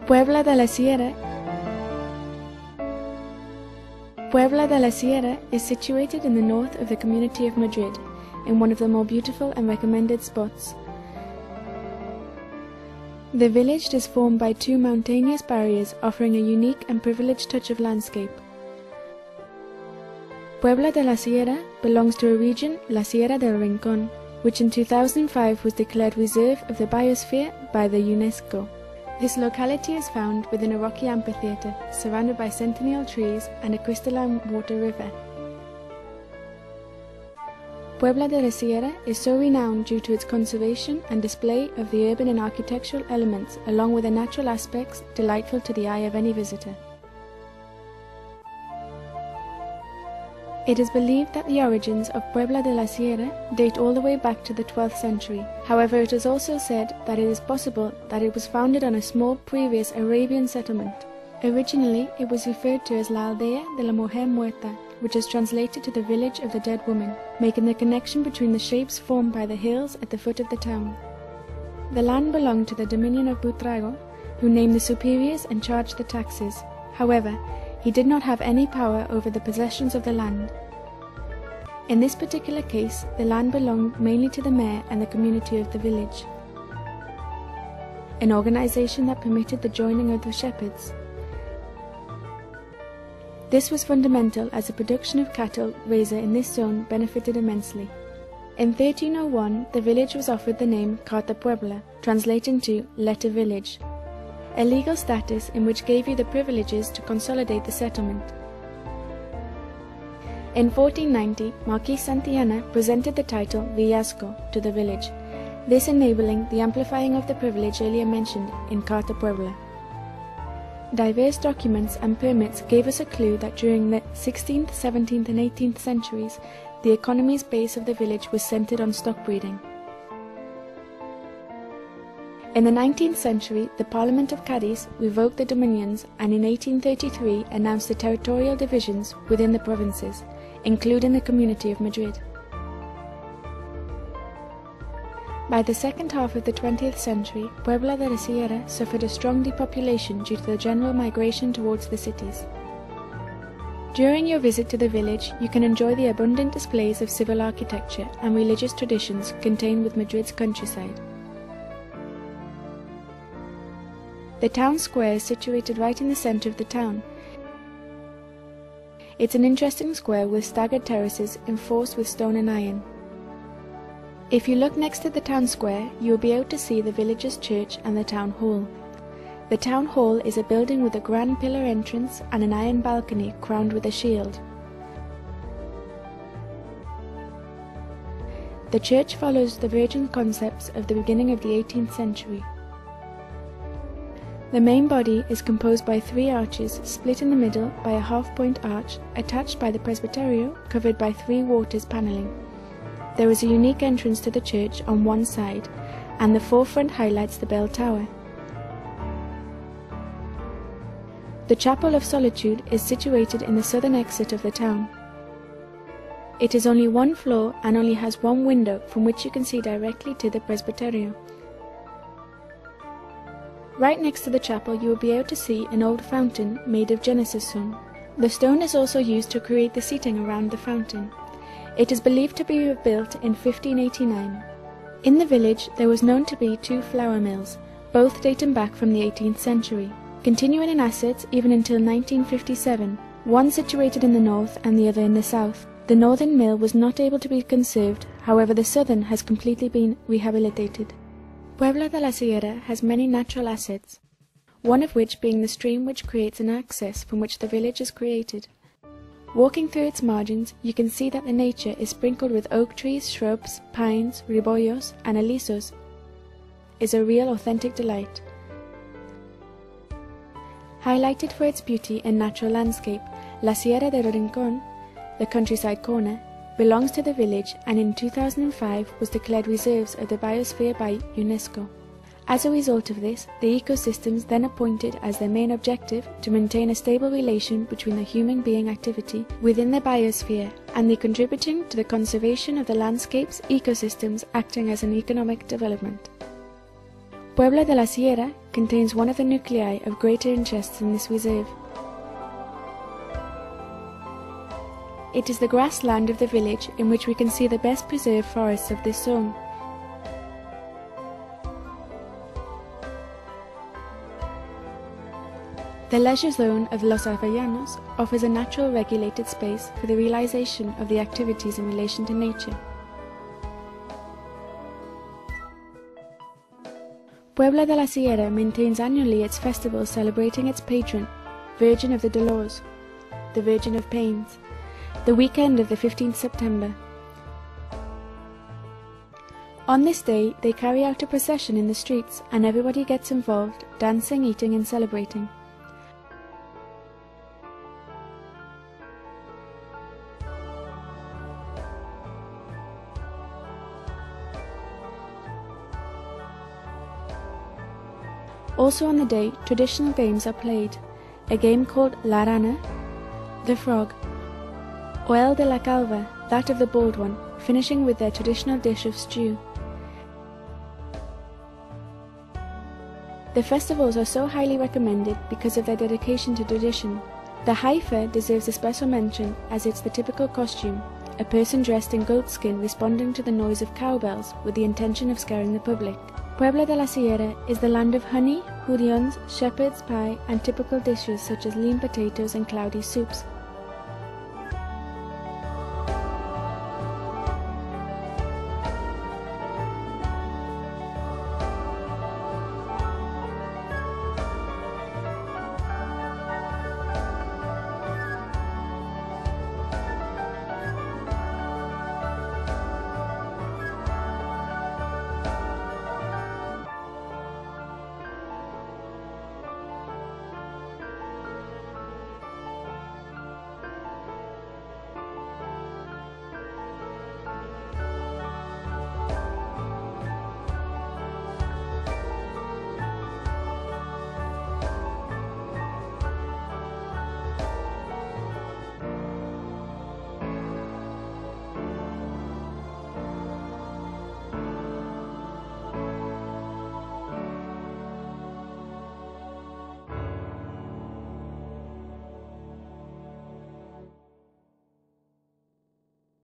Puebla de la Sierra. Puebla de la Sierra is situated in the north of the community of Madrid, in one of the more beautiful and recommended spots. The village is formed by two mountainous barriers offering a unique and privileged touch of landscape. Puebla de la Sierra belongs to a region, La Sierra del Rincón, which in 2005 was declared Reserve of the Biosphere by the UNESCO. This locality is found within a rocky amphitheatre, surrounded by centennial trees and a crystalline water river. Puebla de la Sierra is so renowned due to its conservation and display of the urban and architectural elements, along with the natural aspects delightful to the eye of any visitor. It is believed that the origins of Puebla de la Sierra date all the way back to the 12th century. However, it is also said that it is possible that it was founded on a small previous Arabian settlement. Originally, it was referred to as La Aldea de la Mujer Muerta, which is translated to the village of the dead woman, making the connection between the shapes formed by the hills at the foot of the town. The land belonged to the dominion of Buitrago, who named the superiors and charged the taxes. However, he did not have any power over the possessions of the land. In this particular case, the land belonged mainly to the mayor and the community of the village, an organization that permitted the joining of the shepherds. This was fundamental as the production of cattle raiser in this zone benefited immensely. In 1301, the village was offered the name Carta Puebla, translating to Letter Village, a legal status in which gave you the privileges to consolidate the settlement. In 1490, Marquis Santillana presented the title Villazgo to the village, this enabling the amplifying of the privilege earlier mentioned in Carta Puebla. Diverse documents and permits gave us a clue that during the 16th, 17th and 18th centuries, the economy's base of the village was centered on stock breeding. In the 19th century, the Parliament of Cadiz revoked the dominions and in 1833 announced the territorial divisions within the provinces, including the community of Madrid. By the second half of the 20th century, Puebla de la Sierra suffered a strong depopulation due to the general migration towards the cities. During your visit to the village, you can enjoy the abundant displays of civil architecture and religious traditions contained within Madrid's countryside. The town square is situated right in the centre of the town. It's an interesting square with staggered terraces enforced with stone and iron. If you look next to the town square, you will be able to see the village's church and the town hall. The town hall is a building with a grand pillar entrance and an iron balcony crowned with a shield. The church follows the Virgin concepts of the beginning of the 18th century. The main body is composed by three arches split in the middle by a half-point arch attached by the presbyterio covered by three waters panelling. There is a unique entrance to the church on one side, and the forefront highlights the bell tower. The Chapel of Solitude is situated in the southern exit of the town. It is only one floor and only has one window from which you can see directly to the presbyterio. Right next to the chapel you will be able to see an old fountain made of Genesis stone. The stone is also used to create the seating around the fountain. It is believed to be built in 1589. In the village there was known to be two flour mills, both dating back from the 18th century, continuing in assets even until 1957, one situated in the north and the other in the south. The northern mill was not able to be conserved, however the southern has completely been rehabilitated. Puebla de la Sierra has many natural assets, one of which being the stream which creates an access from which the village is created. Walking through its margins, you can see that the nature is sprinkled with oak trees, shrubs, pines, ribollos, and alisos. Is a real authentic delight. Highlighted for its beauty and natural landscape, La Sierra del Rincón, the countryside corner, belongs to the village and in 2005 was declared Reserves of the Biosphere by UNESCO. As a result of this, the ecosystems then appointed as their main objective to maintain a stable relation between the human being activity within the biosphere and the contributing to the conservation of the landscapes ecosystems acting as an economic development. Puebla de la Sierra contains one of the nuclei of greater interest in this reserve. It is the grassland of the village in which we can see the best preserved forests of this zone. The leisure zone of Los Avellanos offers a natural regulated space for the realization of the activities in relation to nature. Puebla de la Sierra maintains annually its festivals celebrating its patron, Virgin of the Dolores, the Virgin of Pains, the weekend of the 15th September. On this day, they carry out a procession in the streets and everybody gets involved, dancing, eating and celebrating. Also on the day, traditional games are played, a game called La Rana, the frog, or El de la Calva, that of the bald one, finishing with their traditional dish of stew. The festivals are so highly recommended because of their dedication to tradition. The Haifa deserves a special mention as it's the typical costume, a person dressed in goatskin responding to the noise of cowbells with the intention of scaring the public. Puebla de la Sierra is the land of honey, hurions, shepherd's pie and typical dishes such as lean potatoes and cloudy soups.